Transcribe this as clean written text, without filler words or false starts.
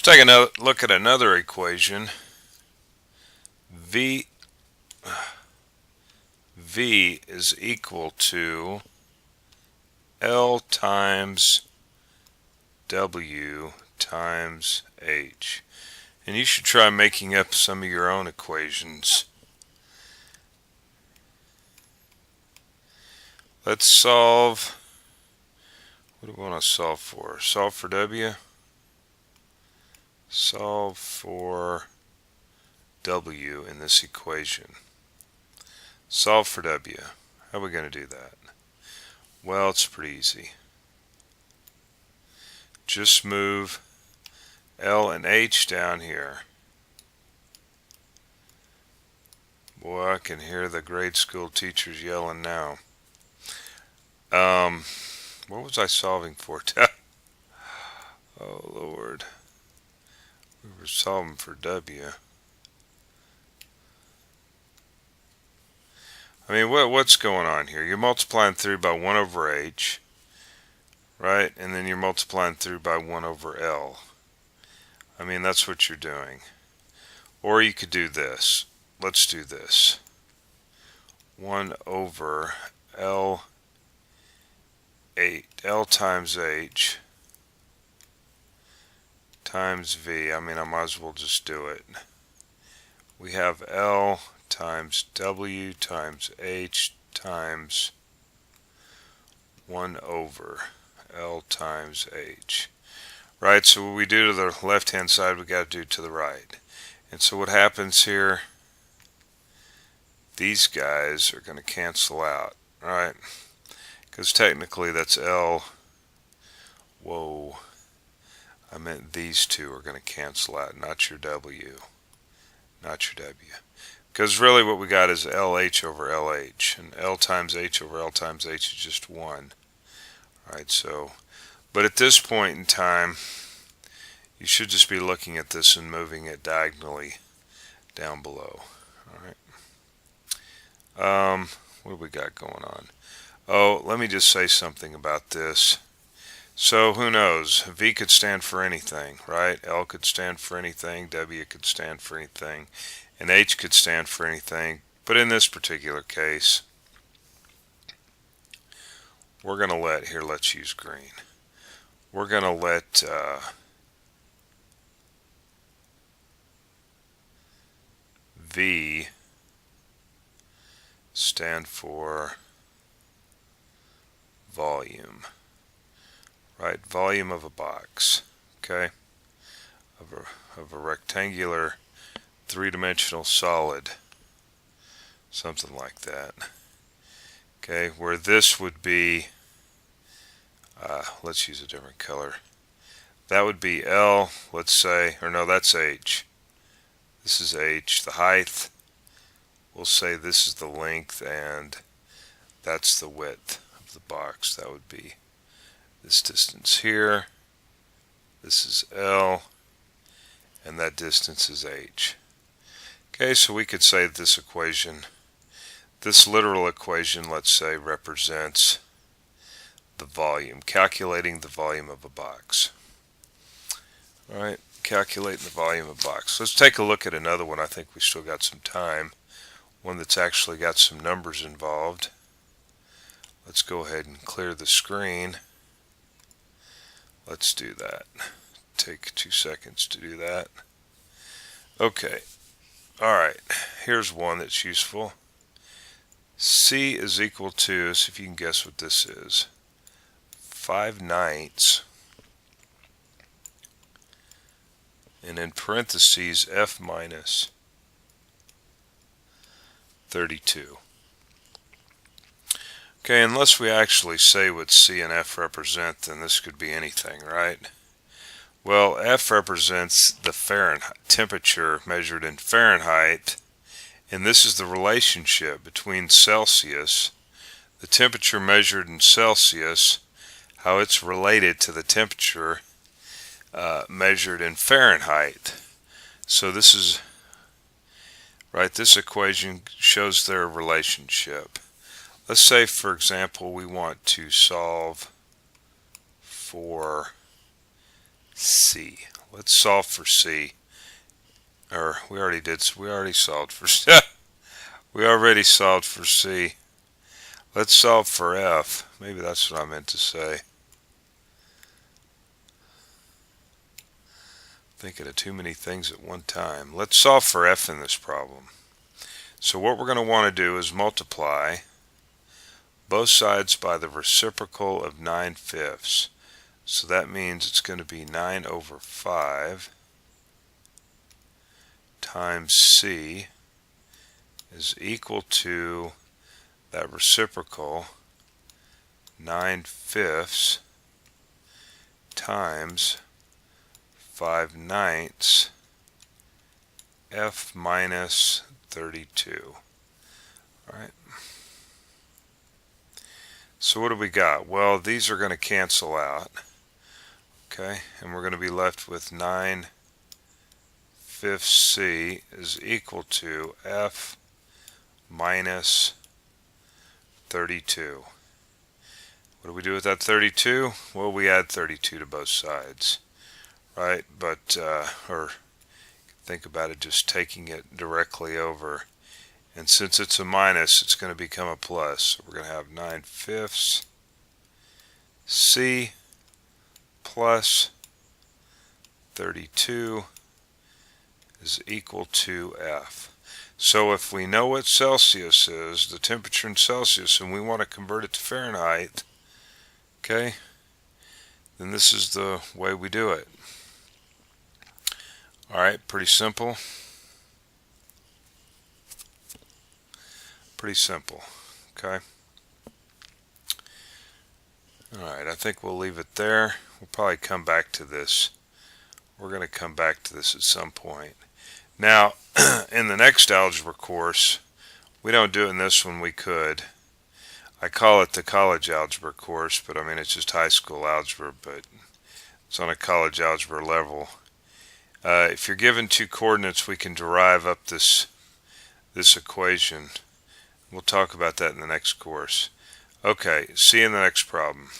take another look at another equation. V is equal to L times W times H. And you should try making up some of your own equations. Let's solve. What do we want to solve for? Solve for W? Solve for W in this equation. Solve for W. How are we going to do that? Well, it's pretty easy. Just move L and H down here. Boy, I can hear the grade school teachers yelling now. What was I solving for? Oh, Lord. We were solving for W. I mean, what's going on here? You're multiplying through by 1 over H, right? And then you're multiplying through by 1 over L. I mean, that's what you're doing. Or you could do this. Let's do this. 1 over L times H times V. I mean, I might as well just do it. We have L times W times H times 1 over L times H. Right, so what we do to the left hand side, we got to do to the right. And so what happens here, these guys are going to cancel out, right? Because technically that's L. Whoa. I meant these two are going to cancel out, not your W. Not your W. Because really what we got is LH over LH. And L times H over L times H is just 1. Alright, so, but at this point in time, you should just be looking at this and moving it diagonally down below. Alright. What do we got going on? Oh, let me just say something about this. So who knows? V could stand for anything, right? L could stand for anything, W could stand for anything, and H could stand for anything. But in this particular case, we're going to let, here, let's use green. We're going to let V stand for volume, right? Volume of a box, okay? Of a rectangular three-dimensional solid, something like that. Okay, where this would be, let's use a different color. That would be L, let's say, or no, that's H. This is H, the height. We'll say this is the length and that's the width of the box. That would be this distance here. This is L, and that distance is H. Okay, so we could say that this equation, this literal equation, let's say, represents the volume, calculating the volume of a box. Alright, calculating the volume of a box. Let's take a look at another one. I think we still got some time. One that's actually got some numbers involved. Let's go ahead and clear the screen. Let's do that. Take 2 seconds to do that. Okay. Alright, here's one that's useful. C is equal to, see if you can guess what this is, 5/9, and in parentheses F minus 32. Okay, unless we actually say what C and F represent, then this could be anything, right? Well, F represents the Fahrenheit temperature measured in Fahrenheit, and this is the relationship between Celsius, the temperature measured in Celsius, how it's related to the temperature measured in Fahrenheit. So this is, right, this equation shows their relationship. Let's say, for example, we want to solve for C. Let's solve for C. Or we already solved for C. We already solved for C. Let's solve for F. Maybe that's what I meant to say. Thinking of too many things at one time. Let's solve for F in this problem. So what we're going to want to do is multiply both sides by the reciprocal of 9/5. So that means it's going to be 9 over 5 times C is equal to that reciprocal 9/5 times 5/9 F minus 32. All right. So what do we got? Well, these are going to cancel out. Okay, and we're going to be left with 9/5 C is equal to F minus 32. What do we do with that 32? Well, we add 32 to both sides, right? But, or think about it, just taking it directly over. And since it's a minus, it's going to become a plus. So we're going to have 9/5 C plus 32 is equal to F. So if we know what Celsius is, the temperature in Celsius, and we want to convert it to Fahrenheit, okay, then this is the way we do it. Alright, pretty simple. Pretty simple, okay. Alright, I think we'll leave it there. We'll probably come back to this. We're going to come back to this at some point. Now, in the next algebra course, we don't do it in this one, we could. I call it the college algebra course, but I mean it's just high school algebra, but it's on a college algebra level. If you're given two coordinates, we can derive up this equation. We'll talk about that in the next course. Okay, see you in the next problem.